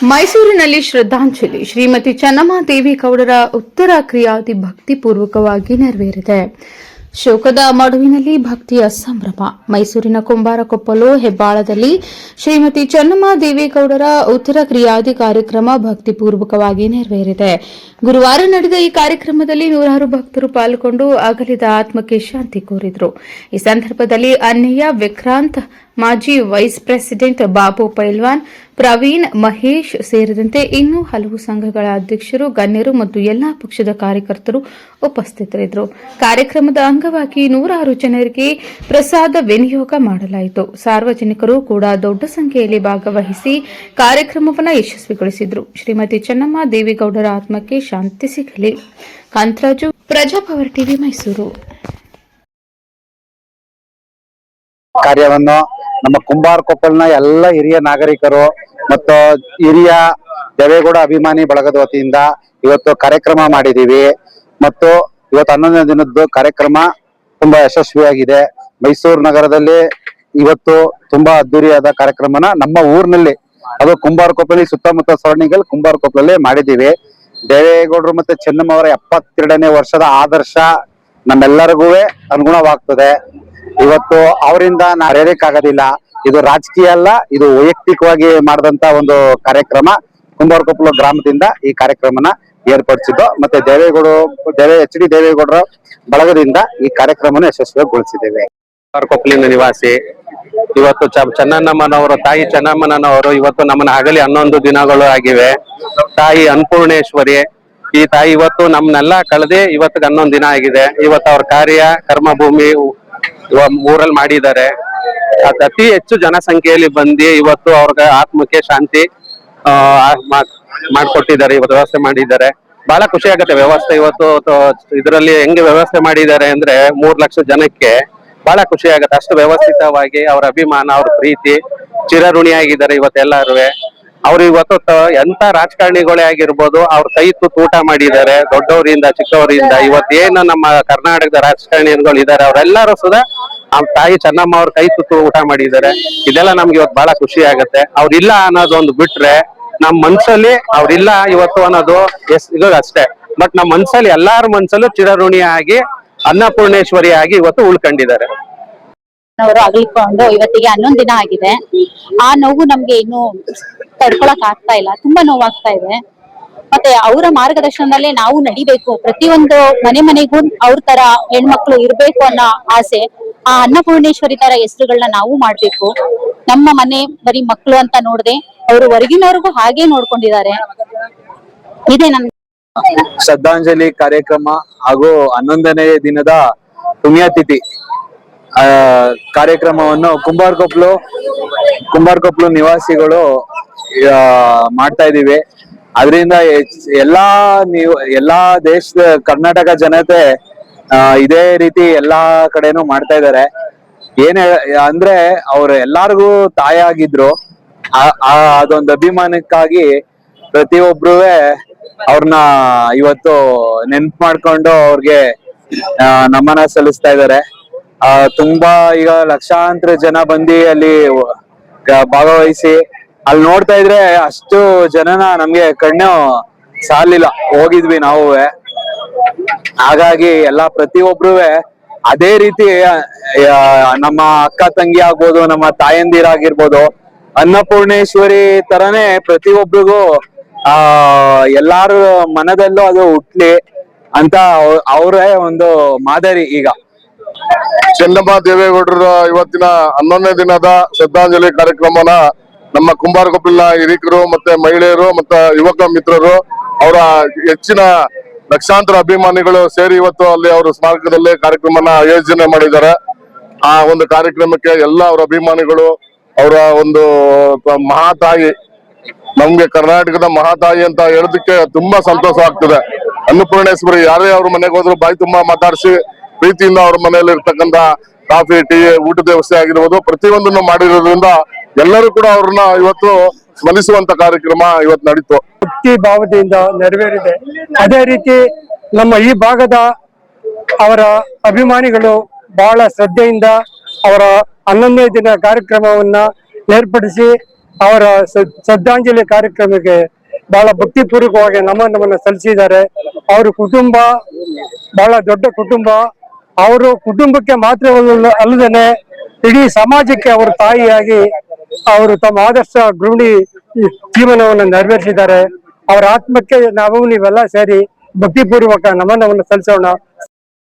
ಮೈಸೂರಿನಲ್ಲಿ ಶ್ರದ್ಧಾಂಜಲಿ ಶ್ರೀಮತಿ ಚೆನ್ನಮ್ಮ ದೇವೇಗೌಡರ ಉತ್ತರ ಕ್ರಿಯಾತಿ ಭಕ್ತಿಪೂರ್ವಕವಾಗಿ ನೆರವೇರಿದೆ. ಶೋಕದ ಮಡುವಿನಲ್ಲಿ ಭಕ್ತಿಯ ಸಂಭ್ರಮ. ಮೈಸೂರಿನ ಕುಂಬಾರಕೊಪ್ಪಲು ಹೆಬ್ಬಾಳದಲ್ಲಿ ಶ್ರೀಮತಿ ಚೆನ್ನಮ್ಮ ದೇವೇಗೌಡರ ಉತ್ತರ ಕ್ರಿಯಾದಿ ಕಾರ್ಯಕ್ರಮ ಭಕ್ತಿಪೂರ್ವಕವಾಗಿ ನೆರವೇರಿದೆ. ಗುರುವಾರ ನಡೆದ ಈ ಕಾರ್ಯಕ್ರಮದಲ್ಲಿ ನೂರಾರು ಭಕ್ತರು ಪಾಲ್ಗೊಂಡು ಅಗಲಿದ ಆತ್ಮಕ್ಕೆ ಶಾಂತಿ ಕೋರಿದರು. ಈ ಸಂದರ್ಭದಲ್ಲಿ ಅನ್ನಯ್ಯ ವಿಕ್ರಾಂತ್, ಮಾಜಿ ವೈಸ್ ಪ್ರೆಸಿಡೆಂಟ್ ಬಾಬು ಪೈಲ್ವಾನ್, ಪ್ರವೀಣ್, ಮಹೇಶ್ ಸೇರಿದಂತೆ ಇನ್ನೂ ಹಲವು ಸಂಘಗಳ ಅಧ್ಯಕ್ಷರು, ಗಣ್ಯರು ಮತ್ತು ಎಲ್ಲಾ ಪಕ್ಷದ ಕಾರ್ಯಕರ್ತರು ಉಪಸ್ಥಿತರಿದ್ದರು. ಕಾರ್ಯಕ್ರಮದ ಅಂಗವಾಗಿ ನೂರಾರು ಜನರಿಗೆ ಪ್ರಸಾದ ವಿನಿಯೋಗ ಮಾಡಲಾಯಿತು. ಸಾರ್ವಜನಿಕರು ಕೂಡ ದೊಡ್ಡ ಸಂಖ್ಯೆಯಲ್ಲಿ ಭಾಗವಹಿಸಿ ಕಾರ್ಯಕ್ರಮವನ್ನು ಯಶಸ್ವಿಗೊಳಿಸಿದರು. ಶ್ರೀಮತಿ ಚೆನ್ನಮ್ಮ ದೇವೇಗೌಡರ ಆತ್ಮಕ್ಕೆ ಶಾಂತಿ ಸಿಗಲಿ. ಕಾಂತರಾಜು, ಪ್ರಜಾಪವರ್ ಟಿವಿ, ಮೈಸೂರು. ಕಾರ್ಯವನ್ನು ನಮ್ಮ ಕುಂಬಾರಕೊಪ್ಪಲ್ನ ಎಲ್ಲ ಹಿರಿಯ ನಾಗರಿಕರು ಮತ್ತು ಹಿರಿಯ ದೇವೇಗೌಡ ಅಭಿಮಾನಿ ಬಳಗದ ವತಿಯಿಂದ ಇವತ್ತು ಕಾರ್ಯಕ್ರಮ ಮಾಡಿದೀವಿ. ಮತ್ತು ಇವತ್ತು 11ನೇ ದಿನದ್ದು ಕಾರ್ಯಕ್ರಮ ತುಂಬಾ ಯಶಸ್ವಿಯಾಗಿದೆ. ಮೈಸೂರು ನಗರದಲ್ಲಿ ಇವತ್ತು ತುಂಬಾ ಅದ್ದೂರಿಯಾದ ಕಾರ್ಯಕ್ರಮನ ನಮ್ಮ ಊರಿನಲ್ಲಿ, ಅದು ಕುಂಬಾರಕೊಪ್ಪಲಿ ಸುತ್ತಮುತ್ತ ಸರಣಿಗಳು ಕುಂಬಾರಕೊಪ್ಪಲಲ್ಲಿ ಮಾಡಿದೀವಿ. ದೇವೇಗೌಡರು ಮತ್ತೆ ಚೆನ್ನಮ್ಮ ಅವರ 72ನೇ ವರ್ಷದ ಆದರ್ಶ ನಮ್ಮೆಲ್ಲರಿಗೂ ಅನುಗುಣವಾಗ್ತದೆ. ಇವತ್ತು ಅವರಿಂದ ಮರೆಯೋಕ್ಕಾಗೋದಿಲ್ಲ. ಇದು ರಾಜಕೀಯ ಅಲ್ಲ, ಇದು ವೈಯಕ್ತಿಕವಾಗಿ ಮಾಡಿದಂತ ಒಂದು ಕಾರ್ಯಕ್ರಮ. ಕುಂಬಾರಕೊಪ್ಪಲು ಗ್ರಾಮದಿಂದ ಈ ಕಾರ್ಯಕ್ರಮನ ಏರ್ಪಡಿಸಿದ್ದು ಮತ್ತೆ ಎಚ್ ಡಿ ದೇವೇಗೌಡರ ಬಳಗದಿಂದ ಈ ಕಾರ್ಯಕ್ರಮನ ಯಶಸ್ವಿಗೊಳಿಸಿದ್ದೇವೆ. ಕುಂಬಾರಕೊಪ್ಪಲಿನ ನಿವಾಸಿ. ಇವತ್ತು ಚೆನ್ನಮ್ಮನವರು, ತಾಯಿ ಚೆನ್ನಮ್ಮನವರು ಇವತ್ತು ನಮ್ಮನ್ನ ಅಗಲಿ 11 ದಿನಗಳು ಆಗಿವೆ. ತಾಯಿ ಅನ್ನಪೂರ್ಣೇಶ್ವರಿ, ಈ ತಾಯಿ ಇವತ್ತು ನಮ್ಮನ್ನೆಲ್ಲ ಕಳೆದೇ ಇವತ್ತಿಗೆ 11 ದಿನ ಆಗಿದೆ. ಇವತ್ತು ಅವ್ರ ಕಾರ್ಯ ಕರ್ಮಭೂಮಿ ಊರಲ್ಲಿ ಮಾಡಿದ್ದಾರೆ. ಅತಿ ಹೆಚ್ಚು ಜನಸಂಖ್ಯೆಯಲ್ಲಿ ಬಂದು ಇವತ್ತು ಅವ್ರಿಗೆ ಆತ್ಮಕ್ಕೆ ಶಾಂತಿ ಮಾಡ್ಕೊಟ್ಟಿದ್ದಾರೆ. ಇವತ್ತು ವ್ಯವಸ್ಥೆ ಮಾಡಿದ್ದಾರೆ. ಬಹಳ ಖುಷಿ ಆಗುತ್ತೆ. ವ್ಯವಸ್ಥೆ ಇವತ್ತು ಇದರಲ್ಲಿ ಹೆಂಗೆ ವ್ಯವಸ್ಥೆ ಮಾಡಿದ್ದಾರೆ ಅಂದ್ರೆ 3 ಲಕ್ಷ ಜನಕ್ಕೆ ಬಹಳ ಖುಷಿ ಆಗುತ್ತೆ. ಅಷ್ಟು ವ್ಯವಸ್ಥಿತವಾಗಿ ಅವ್ರ ಅಭಿಮಾನ, ಅವ್ರ ಪ್ರೀತಿ ಚಿರಋಣಿಯಾಗಿದ್ದಾರೆ ಇವತ್ತೆಲ್ಲರೂ. ಅವ್ರು ಇವತ್ತು ಎಂತ ರಾಜಕಾರಣಿಗಳೇ ಆಗಿರ್ಬೋದು, ಅವ್ರ ಕೈ ತುತ್ತು ಊಟ ಮಾಡಿದ್ದಾರೆ. ದೊಡ್ಡವರಿಂದ ಚಿಕ್ಕವರಿಂದ ಇವತ್ತೇನು ನಮ್ಮ ಕರ್ನಾಟಕದ ರಾಜಕಾರಣಿಗಳು ಇದ್ದಾರೆ ಅವರೆಲ್ಲರೂ ಸುಧಾ ಆ ತಾಯಿ ಚೆನ್ನಮ್ಮ ಅವ್ರ ಕೈ ತುತ್ತು ಊಟ ಮಾಡಿದ್ದಾರೆ. ಇದೆಲ್ಲ ನಮ್ಗೆ ಇವತ್ತು ಬಹಳ ಖುಷಿ ಆಗತ್ತೆ. ಅವ್ರಿಲ್ಲ ಅನ್ನೋದೊಂದು ಬಿಟ್ರೆ ನಮ್ ಮನ್ಸಲ್ಲಿ ಅವ್ರಿಲ್ಲ ಇವತ್ತು ಅನ್ನೋದು ಇವಾಗ ಅಷ್ಟೇ. ಬಟ್ ನಮ್ ಮನ್ಸಲ್ಲಿ ಎಲ್ಲಾರ ಮನ್ಸಲ್ಲೂ ಚಿರಋಣಿಯಾಗಿ ಅನ್ನಪೂರ್ಣೇಶ್ವರಿ ಆಗಿ ಇವತ್ತು ಉಳ್ಕೊಂಡಿದ್ದಾರೆ. ಅವರು ಅಗಲಿಕೊಂಡು ಇವತ್ತಿಗೆ 11 ದಿನ ಆಗಿದೆ. ಆ ನೋವು ನಮ್ಗೆ ಇನ್ನು ತಡ್ಕೊಳಕ್ ಆಗ್ತಾ ಇಲ್ಲ. ತುಂಬಾ ನೋವಾಗ್ತಾ ಇದೆ. ಮತ್ತೆ ಅವರ ಮಾರ್ಗದರ್ಶನದಲ್ಲೇ ನಾವು ನಡಿಬೇಕು. ಪ್ರತಿಯೊಂದು ಮನೆಗೂ ಅವ್ರ ತರ ಹೆಣ್ಮಕ್ಳು ಇರ್ಬೇಕು ಅನ್ನೋ ಆಸೆ. ಆ ಅನ್ನಪೂರ್ಣೇಶ್ವರಿ ತರ ಹೆಸರುಗಳನ್ನ ನಾವು ಮಾಡ್ಬೇಕು. ನಮ್ಮ ಮನೆ ಬರೀ ಮಕ್ಳು ಅಂತ ನೋಡ್ದೆ ಅವರು ಹೊರಗಿನವ್ರಿಗೂ ಹಾಗೆ ನೋಡ್ಕೊಂಡಿದ್ದಾರೆ. ಇದೇ ನನ್ ಶ್ರದ್ಧಾಂಜಲಿ ಕಾರ್ಯಕ್ರಮ ಹಾಗೂ 11ನೇ ದಿನದ ಪುಣ್ಯತಿಥಿ ಕಾರ್ಯಕ್ರಮವನ್ನು ಕುಂಬಾರಕೊಪ್ಪಲು ನಿವಾಸಿಗಳು ಮಾಡ್ತಾ ಇದೀವಿ. ಅದರಿಂದ ಎಲ್ಲಾ ದೇಶದ ಕರ್ನಾಟಕ ಜನತೆ ಇದೇ ರೀತಿ ಎಲ್ಲಾ ಕಡೆನೂ ಮಾಡ್ತಾ ಇದ್ದಾರೆ. ಅಂದ್ರೆ ಅವ್ರು ಎಲ್ಲಾರ್ಗೂ ತಾಯಾಗಿದ್ರು. ಅದೊಂದು ಅಭಿಮಾನಕ್ಕಾಗಿ ಪ್ರತಿಯೊಬ್ರು ಅವ್ರನ್ನ ಇವತ್ತು ನೆನ್ಪು ಮಾಡ್ಕೊಂಡು ಅವ್ರಿಗೆ ನಮನ ಸಲ್ಲಿಸ್ತಾ ಇದ್ದಾರೆ. ತುಂಬಾ ಈಗ ಲಕ್ಷಾಂತರ ಜನ ಬಂದು ಅಲ್ಲಿ ಭಾಗವಹಿಸಿ ಅಲ್ಲಿ ನೋಡ್ತಾ ಇದ್ರೆ ಅಷ್ಟು ಜನನ ನಮ್ಗೆ ಕಣ್ಣು ಸಾಲಿಲ್ಲ. ಹೋಗಿದ್ವಿ ನಾವು. ಹಾಗಾಗಿ ಪ್ರತಿಯೊಬ್ರು ಅದೇ ರೀತಿ ನಮ್ಮ ಅಕ್ಕ ತಂಗಿ ಆಗ್ಬೋದು, ನಮ್ಮ ತಾಯಂದಿರಾಗಿರ್ಬೋದು, ಅನ್ನಪೂರ್ಣೇಶ್ವರಿ ತರನೇ ಪ್ರತಿಯೊಬ್ಬರಿಗೂ ಎಲ್ಲಾರ ಮನದಲ್ಲೂ ಅದು ಹುಟ್ಲಿ ಅಂತ ಅವರೇ ಒಂದು ಮಾದರಿ. ಈಗ ಚೆನ್ನಮ್ಮ ದೇವೇಗೌಡರ ಇವತ್ತಿನ 11ನೇ ದಿನದ ಶ್ರದ್ಧಾಂಜಲಿ ಕಾರ್ಯಕ್ರಮನ ನಮ್ಮ ಕುಂಬಾರಕೊಪ್ಪಲಿನ ಹಿರಿಕರು ಮತ್ತೆ ಮಹಿಳೆಯರು ಮತ್ತೆ ಯುವಕ ಮಿತ್ರರು, ಅವರ ಹೆಚ್ಚಿನ ಲಕ್ಷಾಂತರ ಅಭಿಮಾನಿಗಳು ಸೇರಿ ಇವತ್ತು ಅಲ್ಲಿ ಅವರ ಸ್ಮಾರಕದಲ್ಲಿ ಕಾರ್ಯಕ್ರಮನ ಆಯೋಜನೆ ಮಾಡಿದ್ದಾರೆ. ಆ ಒಂದು ಕಾರ್ಯಕ್ರಮಕ್ಕೆ ಎಲ್ಲ ಅವರ ಅಭಿಮಾನಿಗಳು, ಅವರ ಒಂದು ಮಹಾತಾಯಿ, ನಮ್ಗೆ ಕರ್ನಾಟಕದ ಮಹಾತಾಯಿ ಅಂತ ಹೇಳೋದಕ್ಕೆ ತುಂಬಾ ಸಂತೋಷ ಆಗ್ತದೆ. ಅನ್ನಪೂರ್ಣೇಶ್ವರಿ ಯಾರೇ ಅವ್ರ ಮನೆಗೆ ಹೋದ್ರು ಬಾಯಿ ತುಂಬಾ ಮಾತಾಡಿಸಿ ಪ್ರೀತಿಯಿಂದ ಅವ್ರ ಮನೆಯಲ್ಲಿ ಇರ್ತಕ್ಕಂಥ ಕಾಫಿ, ಟೀ, ಊಟದ ವ್ಯವಸ್ಥೆ ಆಗಿರ್ಬೋದು ಪ್ರತಿಯೊಂದನ್ನು ಮಾಡಿರೋದ್ರಿಂದ ಎಲ್ಲರೂ ಕೂಡ ಅವ್ರನ್ನ ಇವತ್ತು ಸ್ಮರಿಸುವಂತ ಕಾರ್ಯಕ್ರಮ ಇವತ್ತು ನಡೀತು. ಭಕ್ತಿ ಭಾವದಿಂದ ನೆರವೇರಿದೆ. ಅದೇ ರೀತಿ ನಮ್ಮ ಈ ಭಾಗದ ಅವರ ಅಭಿಮಾನಿಗಳು ಬಹಳ ಶ್ರದ್ಧೆಯಿಂದ ಅವರ 11ನೇ ದಿನ ಕಾರ್ಯಕ್ರಮವನ್ನ ಏರ್ಪಡಿಸಿ ಅವರ ಶ್ರದ್ಧಾಂಜಲಿ ಕಾರ್ಯಕ್ರಮಕ್ಕೆ ಬಹಳ ಭಕ್ತಿಪೂರ್ವಕವಾಗಿ ನಮನವನ್ನು ಸಲ್ಲಿಸಿದ್ದಾರೆ. ಅವ್ರ ಕುಟುಂಬ ಬಹಳ ದೊಡ್ಡ ಕುಟುಂಬ. ಅವರು ಕುಟುಂಬಕ್ಕೆ ಮಾತ್ರ ಅಲ್ಲದೇನೆ ಇಡೀ ಸಮಾಜಕ್ಕೆ ಅವರ ತಾಯಿಯಾಗಿ ಅವರು ತಮ್ಮ ಆದರ್ಶ ಗೃಹಿಣಿ ಜೀವನವನ್ನು ನೆರವೇರಿಸಿದ್ದಾರೆ. ಅವರ ಆತ್ಮಕ್ಕೆ ನೀವೆಲ್ಲ ಸೇರಿ ಭಕ್ತಿಪೂರ್ವಕ ನಮನವನ್ನು ಸಲ್ಲಿಸೋಣ.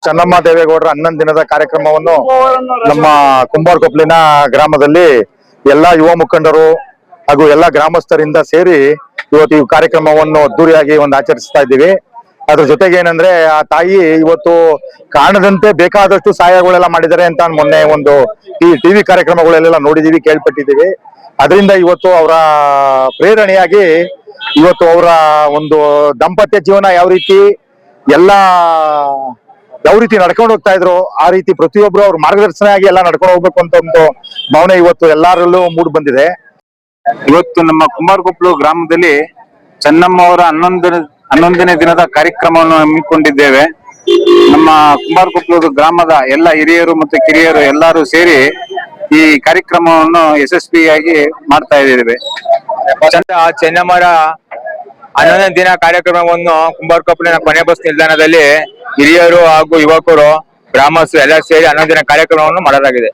ಚೆನ್ನಮ್ಮ ದೇವೇಗೌಡರ 11 ದಿನದ ಕಾರ್ಯಕ್ರಮವನ್ನು ನಮ್ಮ ಕುಂಬಾರಕೊಪ್ಪಲಿನ ಗ್ರಾಮದಲ್ಲಿ ಎಲ್ಲಾ ಯುವ ಮುಖಂಡರು ಹಾಗೂ ಎಲ್ಲಾ ಗ್ರಾಮಸ್ಥರಿಂದ ಸೇರಿ ಇವತ್ತು ಈ ಕಾರ್ಯಕ್ರಮವನ್ನು ಅದ್ದೂರಿಯಾಗಿ ಆಚರಿಸ್ತಾ ಇದ್ದೀವಿ. ಅದ್ರ ಜೊತೆಗೆ ಏನಂದ್ರೆ ಆ ತಾಯಿ ಇವತ್ತು ಕಾಣದಂತೆ ಬೇಕಾದಷ್ಟು ಸಹಾಯಗಳೆಲ್ಲ ಮಾಡಿದ್ದಾರೆ ಅಂತ ಮೊನ್ನೆ ಟಿವಿ ಕಾರ್ಯಕ್ರಮಗಳೆಲ್ಲ ನೋಡಿದೀವಿ, ಕೇಳ್ಪಟ್ಟಿದ್ದೀವಿ. ಅದರಿಂದ ಇವತ್ತು ಅವರ ಪ್ರೇರಣೆಯಾಗಿ ಇವತ್ತು ಅವರ ದಾಂಪತ್ಯ ಜೀವನ ಯಾವ ರೀತಿ ನಡ್ಕೊಂಡು ಹೋಗ್ತಾ ಇದ್ರು, ಆ ರೀತಿ ಪ್ರತಿಯೊಬ್ರು ಅವ್ರ ಮಾರ್ಗದರ್ಶನ ಆಗಿ ಎಲ್ಲ ನಡ್ಕೊಂಡು ಹೋಗ್ಬೇಕು ಅಂತ ಭಾವನೆ ಇವತ್ತು ಎಲ್ಲರಲ್ಲೂ ಮೂಡ್ ಬಂದಿದೆ. ಇವತ್ತು ನಮ್ಮ ಕುಂಬಾರಕೊಪ್ಪಲು ಗ್ರಾಮದಲ್ಲಿ ಚೆನ್ನಮ್ಮ ಅವರ 11ನೇ ದಿನದ ಕಾರ್ಯಕ್ರಮವನ್ನು ಹಮ್ಮಿಕೊಂಡಿದ್ದೇವೆ. ನಮ್ಮ ಕುಂಬಾರಕೊಪ್ಪಲು ಗ್ರಾಮದ ಎಲ್ಲ ಹಿರಿಯರು ಮತ್ತು ಕಿರಿಯರು ಎಲ್ಲರೂ ಸೇರಿ ಈ ಕಾರ್ಯಕ್ರಮವನ್ನು ಯಶಸ್ವಿಯಾಗಿ ಮಾಡ್ತಾ ಇದ್ದೇವೆ. ಚೆನ್ನಮ್ಮರ 11ನೇ ದಿನ ಕಾರ್ಯಕ್ರಮವನ್ನು ಕುಂಬಾರಕೊಪ್ಪಲಿನ ಕೊನೆ ಬಸ್ ನಿಲ್ದಾಣದಲ್ಲಿ ಹಿರಿಯರು ಹಾಗೂ ಯುವಕರು ಗ್ರಾಮಸ್ಥರು ಎಲ್ಲ ಸೇರಿ 11 ದಿನ ಕಾರ್ಯಕ್ರಮವನ್ನು ಮಾಡಲಾಗಿದೆ.